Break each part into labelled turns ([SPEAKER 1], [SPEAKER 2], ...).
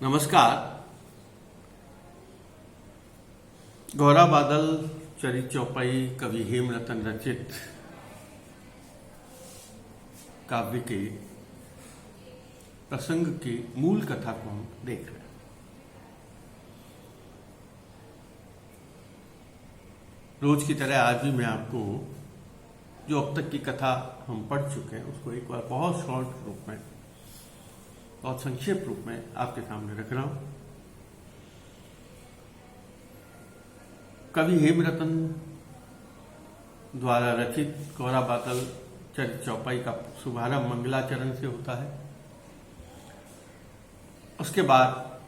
[SPEAKER 1] नमस्कार। गौरा बादल चरित चौपाई कवि हेमरतन रचित काव्य के प्रसंग की मूल कथा को हम देख रहे हैं। रोज की तरह आज भी मैं आपको जो अब तक की कथा हम पढ़ चुके हैं उसको एक बार बहुत शॉर्ट रूप में, बहुत संक्षेप रूप में आपके सामने रख रहा हूं। कवि हेमरतन द्वारा रचित गौरा बादल चरित चौपाई का शुभारंभ मंगलाचरण से होता है। उसके बाद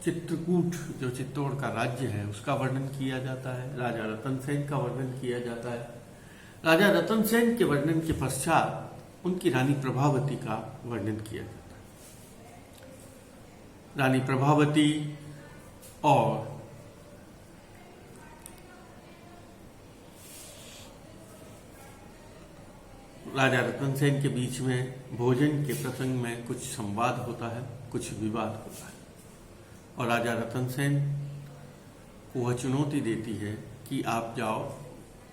[SPEAKER 1] चित्रकूट जो चित्तौड़ का राज्य है उसका वर्णन किया जाता है। राजा रतन सेन का वर्णन किया जाता है। राजा रतन सेन के वर्णन के पश्चात उनकी रानी प्रभावती का वर्णन किया जाता है। रानी प्रभावती और राजा रतन सेन के बीच में भोजन के प्रसंग में कुछ संवाद होता है, कुछ विवाद होता है और राजा रतन सेन को वह चुनौती देती है कि आप जाओ,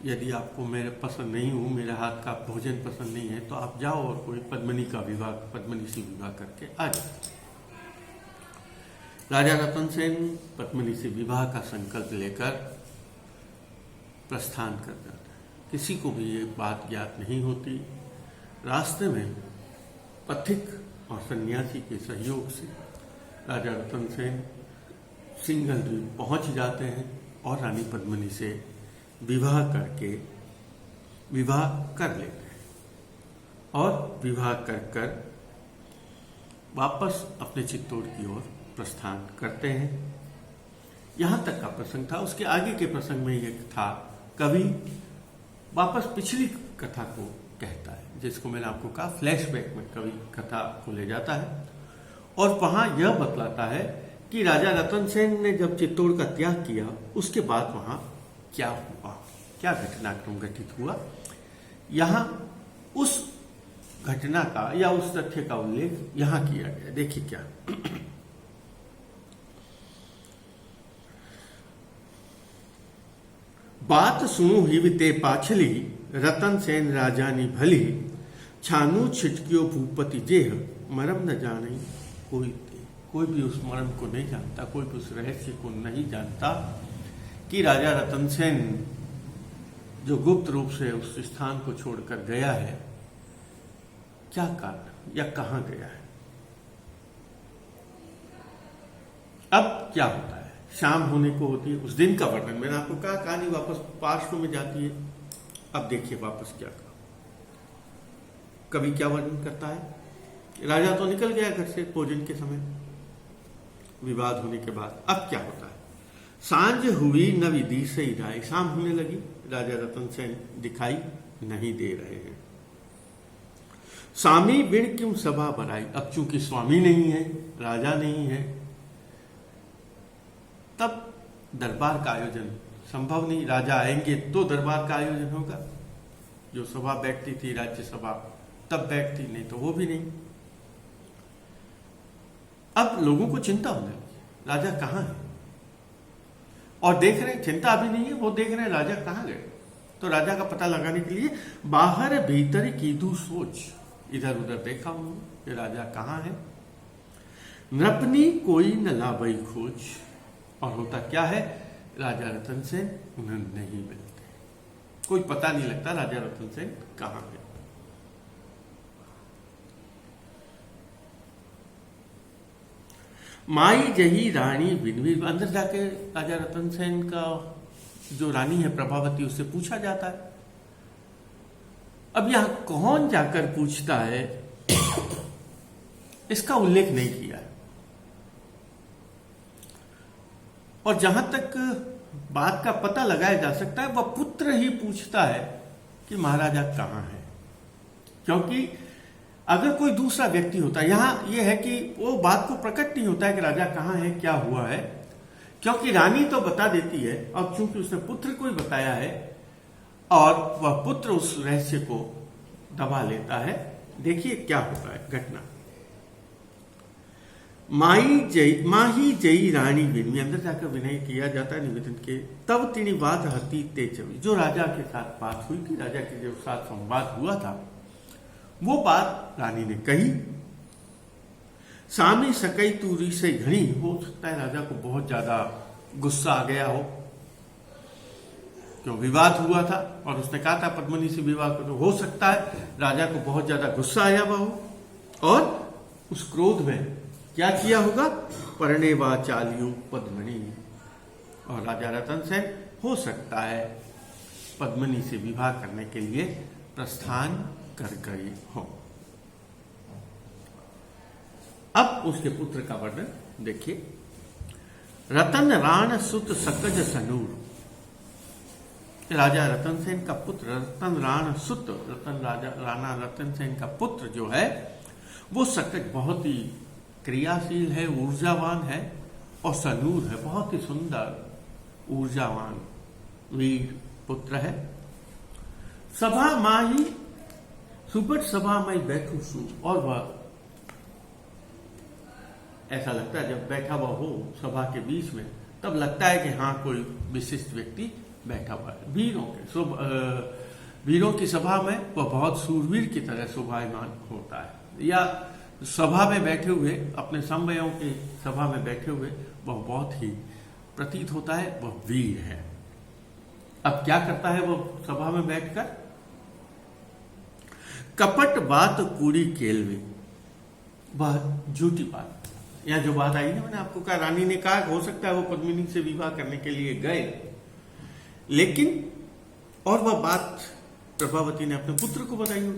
[SPEAKER 1] यदि आपको मेरे पसंद नहीं हूं, मेरे हाथ का भोजन पसंद नहीं है तो आप जाओ और कोई पद्मिनी से विवाह करके आ जाओ। राजा रतन सेन पद्मिनी से विवाह का संकल्प लेकर प्रस्थान कर जाता है। किसी को भी ये बात ज्ञात नहीं होती। रास्ते में पथिक और सन्यासी के सहयोग से राजा रतन सेन सिंघल द्वीप पहुंच जाते हैं और रानी पद्मिनी से विवाह कर लेते हैं और विवाह कर वापस अपने चित्तौड़ की ओर प्रस्थान करते हैं। यहां तक का प्रसंग था। उसके आगे के प्रसंग में यह था, कवि वापस पिछली कथा को कहता है, जिसको मैंने आपको कहा फ्लैशबैक में कवि कथा को ले जाता है और वहां यह बतलाता है कि राजा रतन सेन ने जब चित्तौड़ का त्याग किया उसके बाद वहां क्या हुआ, क्या घटनाक्रम घटित हुआ। यहां उस घटना का या उस तथ्य का उल्लेख यहां किया गया। देखिए क्या, बात सुनु हिवते पाछली, रतन सेन राजानी भली, छानू छिटकियो भूपति जेह, मरम न जाने कोई भी उस मर्म को नहीं जानता, कोई भी उस रहस्य को नहीं जानता कि राजा रतन सेन जो गुप्त रूप से उस स्थान को छोड़कर गया है, क्या कारण या कहां गया है। अब क्या होता है, शाम होने को होती है। उस दिन का वर्णन मैंने आपको कहा, कहानी वापस पार्श्व में जाती है। अब देखिए वापस क्या कहा, कवि क्या वर्णन करता है। राजा तो निकल गया घर से भोजन के समय, विवाद होने के बाद। अब क्या होता है, सांझ हुई न विधि से राय, शाम होने लगी, राजा रतन सेन दिखाई नहीं दे रहे हैं। स्वामी बिन क्यों सभा बनाई, अब चूंकि स्वामी नहीं है, राजा नहीं है, तब दरबार का आयोजन संभव नहीं। राजा आएंगे तो दरबार का आयोजन होगा। जो सभा बैठती थी राज्यसभा तब बैठती, नहीं तो वो भी नहीं। अब लोगों को चिंता होने लगी, राजा कहां है। और देख रहे हैं, चिंता अभी नहीं है, वो देख रहे हैं राजा कहां गए। तो राजा का पता लगाने के लिए बाहर भीतर कीधु सोच, इधर उधर देखा उन्होंने कि राजा कहां है। नृपनी कोई न लाभई खोज, और होता क्या है, राजा रतन सेन उन्हें नहीं मिलते, कोई पता नहीं लगता राजा रतन सेन कहां है। माई जही रानी बिनवीर, अंदर जाके राजा रतन सेन का जो रानी है प्रभावती, उससे पूछा जाता है। अब यहां कौन जाकर पूछता है इसका उल्लेख नहीं किया है। और जहां तक बात का पता लगाया जा सकता है, वह पुत्र ही पूछता है कि महाराजा कहां है। क्योंकि अगर कोई दूसरा व्यक्ति होता, यहां यह है कि वो बात को प्रकट नहीं होता है कि राजा कहां है, क्या हुआ है, क्योंकि रानी तो बता देती है। और चूंकि उसने पुत्र को ही बताया है और वह पुत्र उस रहस्य को दबा लेता है। देखिए क्या होता है घटना। माही जयी रानी विनमी, अंदर जाकर विनय किया जाता है निवेदन के। तब तिनी बात हती ते चवी, जो राजा के साथ बात हुई थी, राजा के जो साथ संवाद हुआ था, वो बात रानी ने कही। सामी सकई तूरी से घनी, हो सकता है राजा को बहुत ज्यादा गुस्सा आ गया हो, क्यों विवाद हुआ था और उसने कहा था पद्मिनी से विवाह करो। हो सकता है राजा को बहुत ज्यादा गुस्सा आया हुआ हो और उस क्रोध में क्या किया होगा, परणे वा चालियों पद्मिनी, और राजा रतन सेन हो सकता है पद्मिनी से विवाह करने के लिए प्रस्थान कर गए हो। अब उसके पुत्र का वर्णन देखिए। रतन राण सुत सकज सनूर, राजा रतन सेन का पुत्र रतन राण सुत, राणा रतन सेन का पुत्र जो है वो सकज, बहुत ही क्रियाशील है, ऊर्जावान है, और सनूर है, बहुत ही सुंदर ऊर्जावान वीर पुत्र है। सभा माही सुबट सभा में बैठू सू, और वह ऐसा लगता है जब बैठा हुआ हो सभा के बीच में, तब लगता है कि हाँ कोई विशिष्ट व्यक्ति बैठा हुआ है। वीरों की सभा में वह बहुत सूरवीर की तरह शोभायमान होता है, या सभा में बैठे हुए, अपने समवयों की सभा में बैठे हुए वह बहुत ही प्रतीत होता है वह वीर है। अब क्या करता है वो सभा में बैठकर, कपट बात कूड़ी केलवे, वह झूठी बात, यहां जो बात आई ना, मैंने आपको कहा, रानी ने कहा हो सकता है वो पद्मिनी से विवाह करने के लिए गए, लेकिन और वह बात प्रभावती ने अपने पुत्र को बताई हो,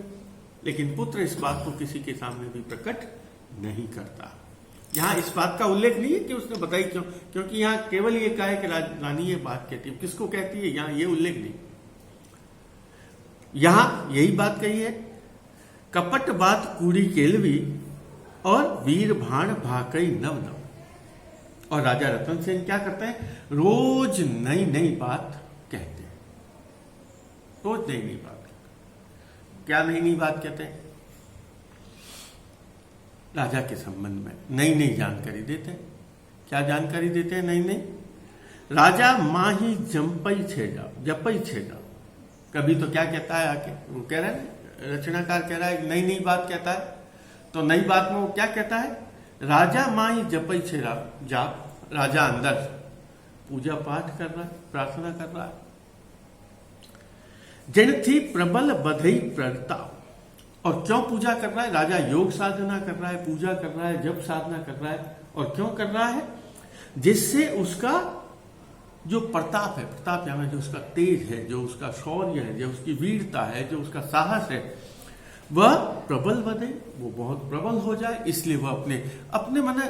[SPEAKER 1] लेकिन पुत्र इस बात को किसी के सामने भी प्रकट नहीं करता। यहां इस बात का उल्लेख नहीं है कि उसने बताई क्यों, क्योंकि यहां केवल ये कहा है कि रानी ये बात कहती है, किसको कहती है यहां ये उल्लेख नहीं। यहां यही बात कही है, कपट बात कूड़ी केलवी और वीर भाण भाकई नव नव। और राजा रतन सेन क्या करते हैं, रोज नई नई बात कहते हैं, रोज नई नई बात। क्या नई नई बात कहते हैं, राजा के संबंध में नई नई जानकारी देते हैं। क्या जानकारी देते हैं नई नई, राजा माही जंपई छेड़ा, जपई छेड़ा। कभी तो क्या कहता है आके, वो कह रहा है रचनाकार कह रहा है नई नई बात कहता है, तो नई बात में वो क्या कहता है, राजा माही जपई छेड़ा जाप, राजा अंदर पूजा पाठ कर रहा है, प्रार्थना कर रहा है। जिन थी प्रबल बधई प्रताप, और क्यों पूजा कर रहा है, राजा योग साधना कर रहा है, पूजा कर रहा है, जप साधना कर रहा है, और क्यों कर रहा है, जिससे उसका जो प्रताप है, प्रताप यानी जो उसका तेज है, जो उसका शौर्य है, जो उसकी वीरता है, जो उसका साहस है, वह प्रबल बने, वो बहुत प्रबल हो जाए। इसलिए वह अपने मन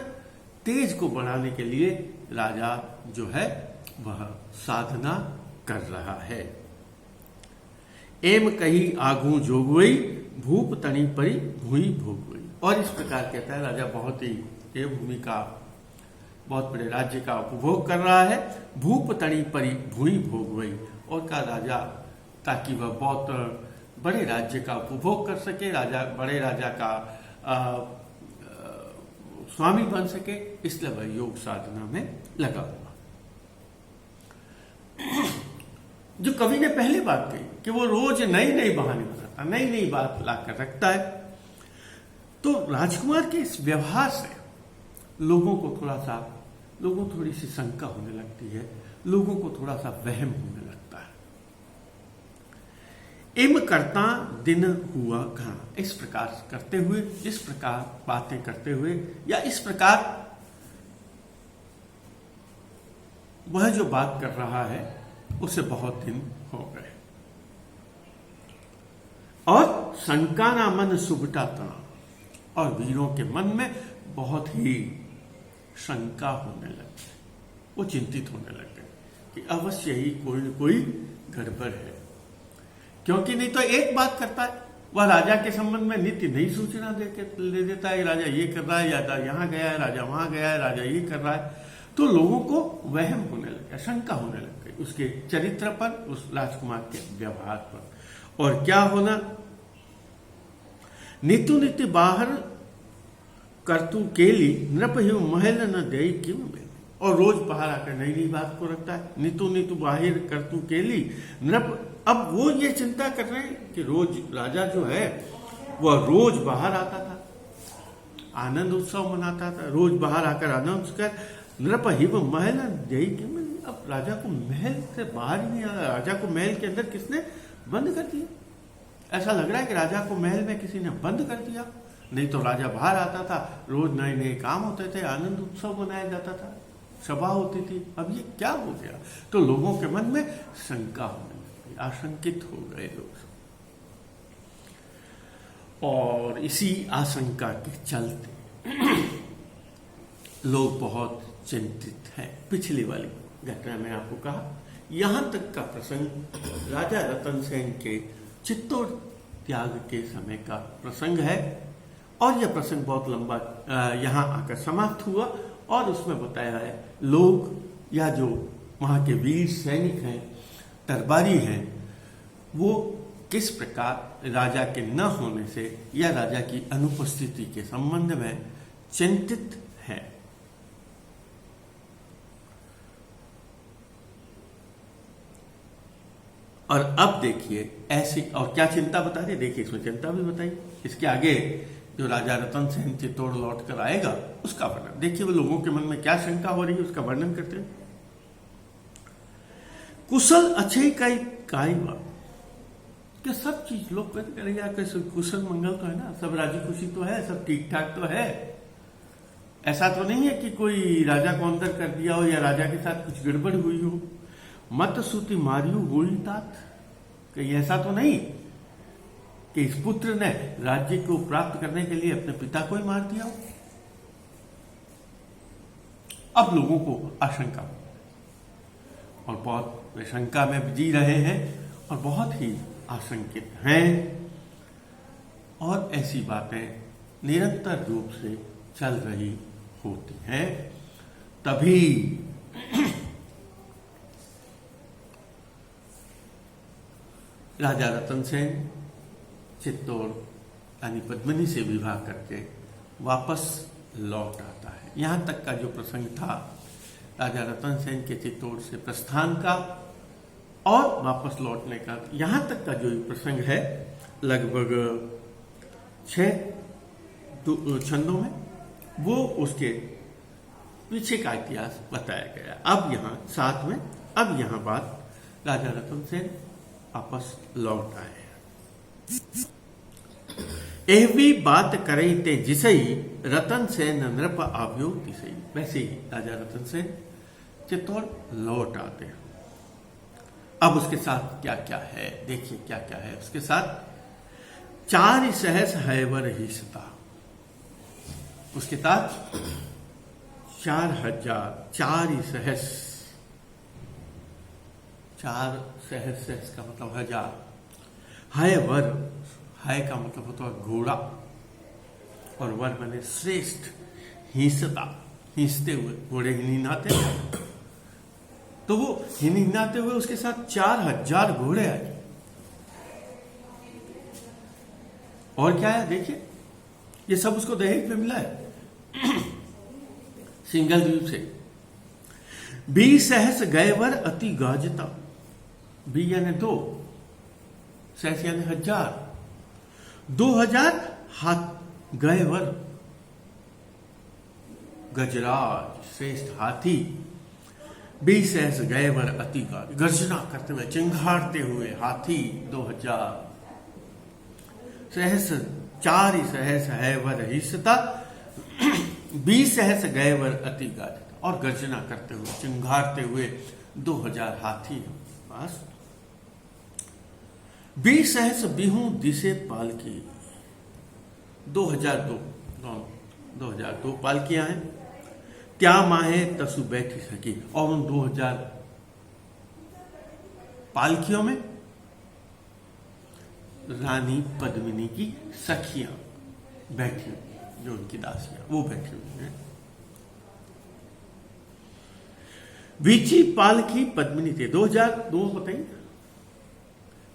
[SPEAKER 1] तेज को बढ़ाने के लिए राजा जो है वह साधना कर रहा है। एम कही आगू जोगवई भूप तनी परी भूई भोगवई, और इस प्रकार कहता है राजा बहुत ही ये भूमि का, बहुत बड़े राज्य का उपभोग कर रहा है। भूप तनी परी भूई भोगवई, और का राजा ताकि वह बहुत बड़े राज्य का उपभोग कर सके, राजा बड़े राजा का स्वामी बन सके, इसलिए वह योग साधना में लगा हुआ। जो कवि ने पहले बात कही कि वो रोज नई नई बहाने बनाता, नई नई बात लाकर रखता है, तो राजकुमार के इस व्यवहार से लोगों को थोड़ी सी शंका होने लगती है, लोगों को थोड़ा सा वहम होने लगता है। इम करता दिन हुआ घना, इस प्रकार करते हुए, इस प्रकार बातें करते हुए, या इस प्रकार वह जो बात कर रहा है उसे बहुत दिन हो गए। और शंका ना मन सुबटा तना, और वीरों के मन में बहुत ही शंका होने लगी, वो चिंतित होने लगे कि अवश्य ही कोई न कोई गड़बड़ है, क्योंकि नहीं तो एक बात करता है, वह राजा के संबंध में नित्य नई सूचना दे देता है, राजा ये कर रहा है, या यहां गया है, राजा वहां गया है, राजा ये कर रहा है, तो लोगों को वहम होने लगा, शंका होने लग गई उसके चरित्र पर, उस राजकुमार के व्यवहार पर। और क्या होना, नित्य नित्य बाहर करतु केली नृप हिव महल न दे किम मिल। और रोज बाहर आकर नई नई बात को रखता है। नीतू नीतू बाहिर करतु केली नृप। अब वो ये चिंता कर रहे हैं कि रोज राजा जो है वह रोज बाहर आता था, आनंद उत्सव मनाता था, रोज बाहर आकर आनंद कर नृप हिव महल न दे किम मिल। अब राजा को महल से बाहर ही नहीं आ रहा। राजा को महल के अंदर किसने बंद कर दिया? ऐसा लग रहा है कि राजा को महल में किसी ने बंद कर दिया। नहीं तो राजा बाहर आता था, रोज नए नए काम होते थे, आनंद उत्सव मनाया जाता था, सभा होती थी। अब ये क्या हो गया? तो लोगों के मन में शंका होने लगी, आशंकित हो गए लोग। और इसी आशंका के चलते लोग बहुत चिंतित हैं। पिछली वाली घटना में आपको कहा, यहां तक का प्रसंग राजा रतन सेन के चित्तौड़ त्याग के समय का प्रसंग है। और यह प्रसंग बहुत लंबा यहाँ आकर समाप्त हुआ। और उसमें बताया है लोग या जो वहाँ के वीर सैनिक हैं, दरबारी हैं, वो किस प्रकार राजा के न होने से या राजा की अनुपस्थिति के संबंध में चिंतित हैं। और अब देखिए ऐसी और क्या चिंता बता रही, देखिए इसमें चिंता भी बताई। इसके आगे जो राजा रतन सेन चित्तौड़ लौट कर आएगा उसका वर्णन देखिए। वो लोगों के मन में क्या शंका हो रही है उसका वर्णन करते हैं। कुशल अच्छे काई बात कि सब चीज लोग करेंगे, कुशल मंगल तो है ना, सब राजी खुशी तो है, सब ठीक ठाक तो है। ऐसा तो नहीं है कि कोई राजा को अंदर कर दिया हो या राजा के साथ कुछ गड़बड़ हुई हो। मत सूती मारियू हुई तात, कहीं ऐसा तो नहीं कि इस पुत्र ने राज्य को प्राप्त करने के लिए अपने पिता को ही मार दिया हो। अब लोगों को आशंका और बहुत वे शंका में जी रहे हैं और बहुत ही आशंकित हैं। और ऐसी बातें निरंतर रूप से चल रही होती हैं। तभी राजा रतन सेन चित्तौड़ यानी पद्मिनी से विवाह करके वापस लौट आता है। यहां तक का जो प्रसंग था राजा रतन सेन के चित्तौड़ से प्रस्थान का और वापस लौटने का, यहां तक का जो प्रसंग है लगभग 6 छंदों में, वो उसके पीछे का इतिहास बताया गया। अब यहां 7 में अब यहां बात राजा रतन सेन वापस लौट आए। एह भी बात करें ते जिसई रतन सेन नृप आव्यो तिसई। वैसे ही राजा रतन सेन चित्तौड़ लौट आते हैं। अब उसके साथ क्या क्या है देखिए, क्या क्या है उसके साथ। 4 सहस हैवर हिस्सा, उसके साथ 4000 4 सहस, 4 सहस का मतलब 1000, हैवर, है का मतलब होता है घोड़ा और वर बने श्रेष्ठ, हिंसता, हिंसते हुए, घोड़े हिनहिनाते हैं तो वो हिनहिनाते हुए उसके साथ 4000 घोड़े आए। और क्या है देखिए, ये सब उसको दहेज में मिला है सिंगल द्वीप से। 20 सहस गएवर अति गाजता, 20 यानी 2, सहस यानी 1000, 2000 हाथ गएवर, गजराज श्रेष्ठ हाथी। 20 सहस गएवर अति गाज, गर्जना करते हुए चिंघाड़ते हुए हाथी 2000। सहस 4 सहस हैवर हिस्सा, 20 सहस गएवर अति गाज, और गर्जना करते हुए चिंघाड़ते हुए 2000 हाथी है पास। 20 सहस बिहू दिसे पालकी, 2002 पालकियां हैं। त्या माहे तसु बैठी सकी, और उन 2000 पालकियों में रानी पद्मिनी की सखियां बैठी हुई, जो उनकी दासियां वो बैठी हुई हैं। वीची पालकी पद्मिनी थे 2002 बताइए,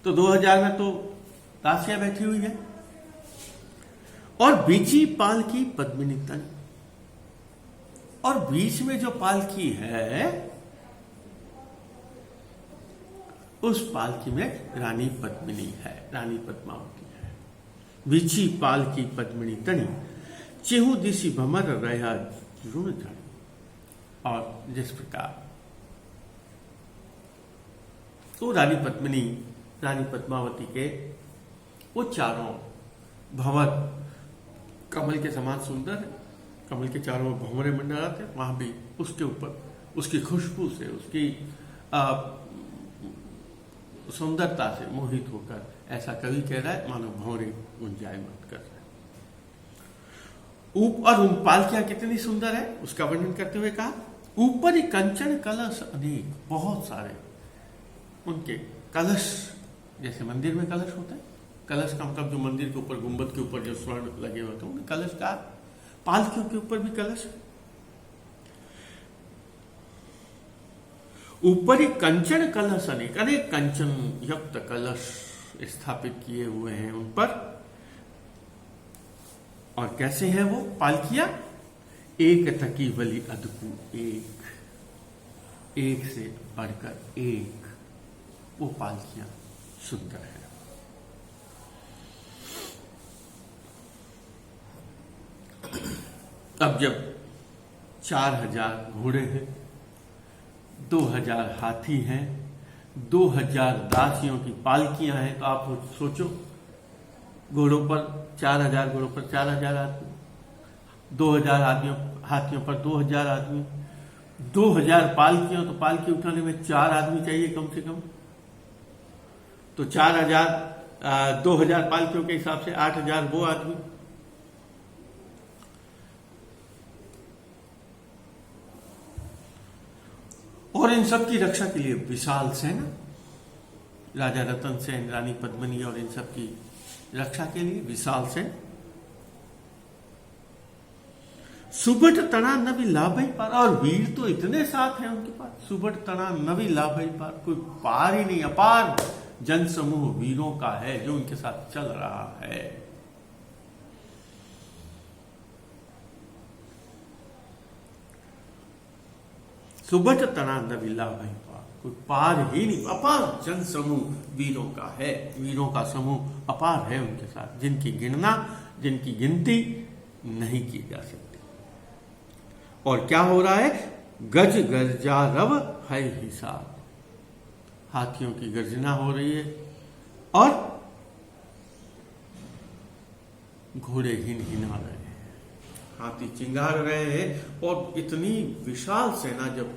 [SPEAKER 1] तो 2000 में तो दासियां बैठी हुई है। और बीची पालकी पद्मिनी तन, और बीच में जो पालकी है उस पालकी में रानी पद्मिनी है, रानी पद्मावती है। बीची पालकी पद्मिनी तनी, चेहू दिशी भमर रहा ऋण जानी। और जिस प्रकार तो रानी पद्मिनी, रानी पद्मावती के वो चारों भंवर कमल के समान सुंदर है, कमल के चारों भंवरे मंडराते हैं, वहां भी उसके ऊपर उसकी खुशबू से, उसकी सुंदरता से मोहित होकर ऐसा कवि कह रहा है मानो भंवरे गुंजायमान कर रहे हैं। और उन पालकियां कितनी सुंदर है उसका वर्णन करते हुए कहा, ऊपर ही कंचन कलश अनेक, बहुत सारे उनके कलश, जैसे मंदिर में कलश होता है, कलश का मतलब जो मंदिर के ऊपर गुंबद के ऊपर जो स्वर्ण लगे होते हैं, कलश का, पालकियों के ऊपर भी कलश है। ऊपर ही कंचन कलश अनेक, अनेक कंचन युक्त कलश स्थापित किए हुए हैं उन पर। और कैसे हैं वो पालकियां? एक तकी वली अदकू, एक से बढ़कर एक वो पालकियां सुंदर है। अब जब 4000 घोड़े हैं, 2000 हाथी हैं, 2000 दासियों की पालकियां हैं, तो आप सोचो घोड़ों पर 4000 घोड़ों पर 4000 आदमी, 2000 आदमियों हाथियों पर 2000 आदमी, 2000 पालकियों, तो पालकी उठाने में 4 आदमी चाहिए कम से कम। तो 4000 2000 पालकियों के हिसाब से 8000 वो आदमी। और इन सब की रक्षा के लिए विशाल सेना, राजा रतन सेन, रानी पद्मिनी और इन सब की रक्षा के लिए विशाल सेना। सुबट तना नवी लाभई पार, और वीर तो इतने साथ हैं उनके पास, सुबट तना नवी लाभई पार, कोई पार ही नहीं, अपार जन समूह वीरों का है जो उनके साथ चल रहा है। सुबट तना नवी लाभई पार, कोई पार ही नहीं, अपार जन समूह वीरों का है, वीरों का समूह अपार है उनके साथ, जिनकी जिनकी गिनती नहीं की जा सकती। और क्या हो रहा है? गज गर्जा रव है हिसाब, हाथियों की गर्जना हो रही है और घोड़े हिनहिना रहे हैं, हाथी चिंगार रहे हैं। और इतनी विशाल सेना जब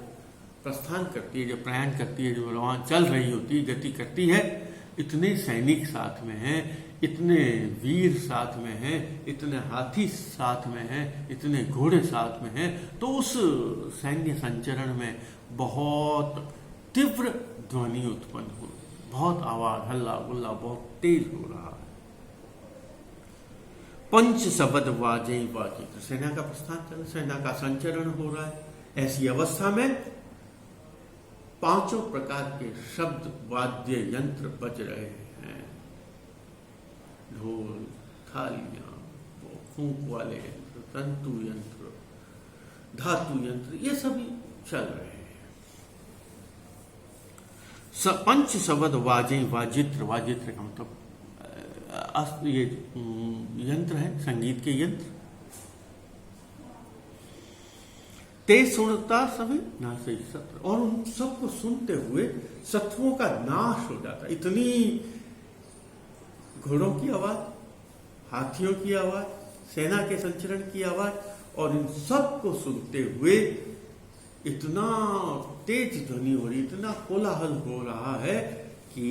[SPEAKER 1] प्रस्थान करती है, जब प्रयाण करती है, जब रवान चल रही होती है, गति करती है, इतने सैनिक साथ में हैं, इतने वीर साथ में हैं, इतने हाथी साथ में हैं, इतने घोड़े साथ में हैं, तो उस सैन्य संचरण में बहुत तीव्र ध्वनि उत्पन्न हो, बहुत आवाज, हल्ला गुल्ला बहुत तेज हो रहा है। पंच शब्द वाजे बाजी, तो सेना का प्रस्थान, सेना का संचरण हो रहा है। ऐसी अवस्था में 5 प्रकार के शब्द वाद्य यंत्र बज रहे हैं, ढोल, थालियां, फूंक वाले यंत्र, तंतु यंत्र, धातु यंत्र, ये सभी चल रहे हैं। पंच शब्द वाजे वाजित्र, वाजित्र का मतलब ये यंत्र है, संगीत के यंत्र। तेज सुनता सभी नाश शत्रु, और उन सबको सुनते हुए शत्रुओं का नाश हो जाता। इतनी घोड़ों की आवाज, हाथियों की आवाज, सेना के संचरण की आवाज, और इन सबको सुनते हुए इतना तेज ध्वनि हो रही, इतना कोलाहल हो रहा है कि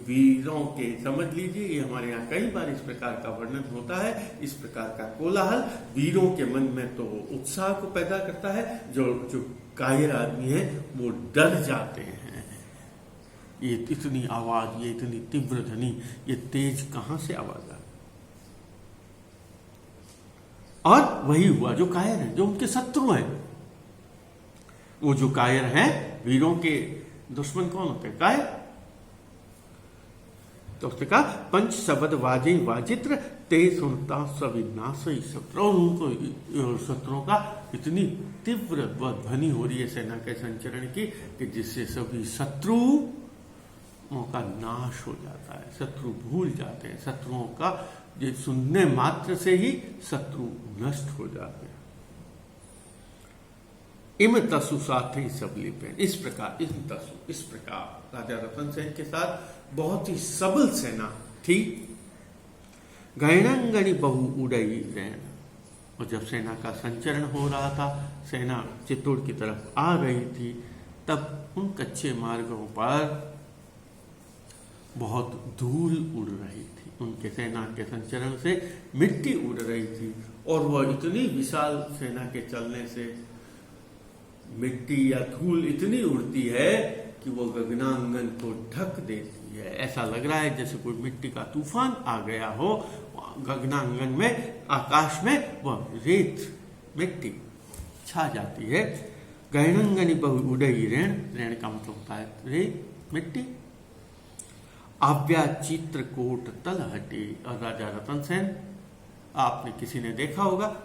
[SPEAKER 1] वीरों के, समझ लीजिए ये हमारे यहाँ कई बार इस प्रकार का वर्णन होता है, इस प्रकार का कोलाहल वीरों के मन में तो उत्साह को पैदा करता है, जो कायर आदमी है वो डर जाते हैं। ये इतनी आवाज, ये इतनी तीव्र ध्वनि, ये तेज कहां से आवाज आ, और वही हुआ जो कायर है, जो उनके शत्रु हैं, वो जो कायर हैं, वीरों के दुश्मन कौन होते हैं? कायर। तो उसने कहा पंच शब्द वाजे वाजित्र, ते सुनता सविनाशई शत्रु, और उनको शत्रुओं का इतनी तीव्र ध्वनि हो रही है सेना के संचरण की कि जिससे सभी शत्रुओं का नाश हो जाता है, शत्रु भूल जाते हैं, शत्रुओं का ये सुनने मात्र से ही शत्रु नष्ट हो जाते हैं। इम तसु साथ ही सब लिपे, इस प्रकार इस प्रकार राजा रतन सेन के साथ बहुत ही सबल सेना थी। गैणंगणी बहु उड़ई रैन, और जब सेना का संचरण हो रहा था, सेना चित्तौड़ की तरफ आ रही थी, तब उन कच्चे मार्गों पर बहुत धूल उड़ रही थी, उनके सेना के संचरण से मिट्टी उड़ रही थी, और वह इतनी विशाल सेना के चलने से मिट्टी या धूल इतनी उड़ती है कि वो गगनांगन को ढक देती है। ऐसा लग रहा है जैसे कोई मिट्टी का तूफान आ गया हो, गगनांगन में, आकाश में वह रेत मिट्टी छा जाती है। गैणंगनी बहु उड़ई ऋण, ऋण का मतलब होता है रेत मिट्टी। आव्या चित्रकूट तलहटी, और राजा रतन सेन, आपने किसी ने देखा होगा,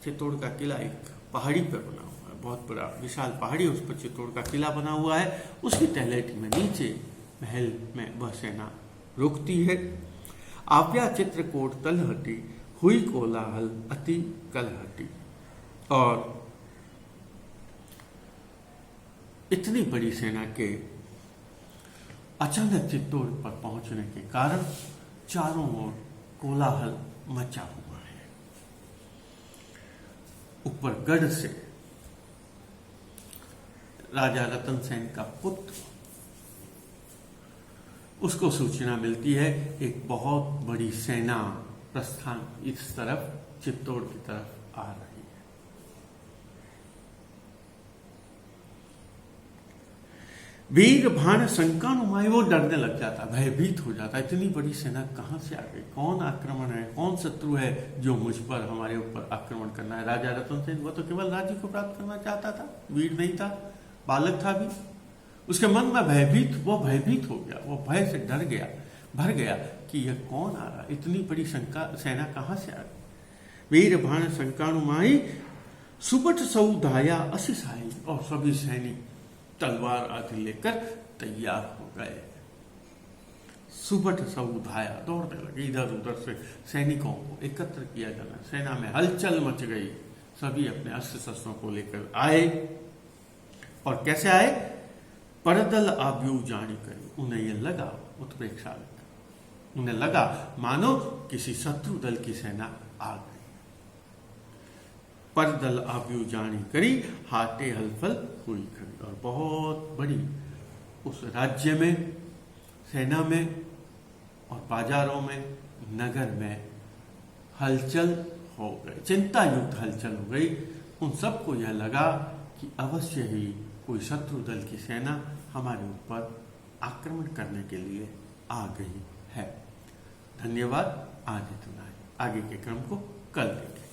[SPEAKER 1] चित्तौड़ का किला एक पहाड़ी पर बना हुआ है, बहुत बड़ा विशाल पहाड़ी, उस पर चित्तौड़ का किला बना हुआ है। उसकी तलहटी में नीचे महल में वह सेना रुकती है। आव्या चित्रकूट तलहटी, हुई कोलाहल अति कलहटी, और इतनी बड़ी सेना के अचानक चित्तौड़ पर पहुंचने के कारण चारों ओर कोलाहल मचा हुआ है। ऊपर गढ़ से राजा रतन सेन का पुत्र, उसको सूचना मिलती है एक बहुत बड़ी सेना प्रस्थान इस तरफ चित्तौड़ की तरफ आ रही है। वीर भाण शंकानुमाई, वो डरने लग जाता, भयभीत हो जाता, इतनी बड़ी सेना कहां से आ गई, कौन आक्रमण है, कौन शत्रु है जो मुझ पर, हमारे ऊपर आक्रमण करना है। राजा रतन सेन वो तो केवल राज्य को प्राप्त करना चाहता था, वीर नहीं था, बालक था भी। उसके मन में भयभीत हो गया, वो भय से डर गया, भर गया कि यह कौन आ रहा, इतनी बड़ी सेना कहां से आ गई। वीर भाण शंकानुमाई सुबट सौधाया असिसाई, और सभी सैनिक तलवार आदि लेकर तैयार हो गए। सुबट सौधाया, दौड़ने लगे, इधर उधर से सैनिकों को एकत्र किया जाना, सेना में हलचल मच गई, सभी अपने अस्त्र शस्त्रों को लेकर आए। और कैसे आए, परदल आव्यू जानी करी, उन्हें यह लगा, उत्प्रेक्षा लगा, उन्हें लगा मानो किसी शत्रु दल की सेना आ गई। परदल आव्यू जानी करी, हाटे हलफल हुई खड़ी, और बहुत बड़ी उस राज्य में, सेना में और बाजारों में, नगर में हलचल हो गई, चिंता युक्त हलचल हो गई। उन सबको यह लगा कि अवश्य ही कोई शत्रु दल की सेना हमारे ऊपर आक्रमण करने के लिए आ गई है। धन्यवाद, आज इतना ही, आगे के क्रम को कल देखें।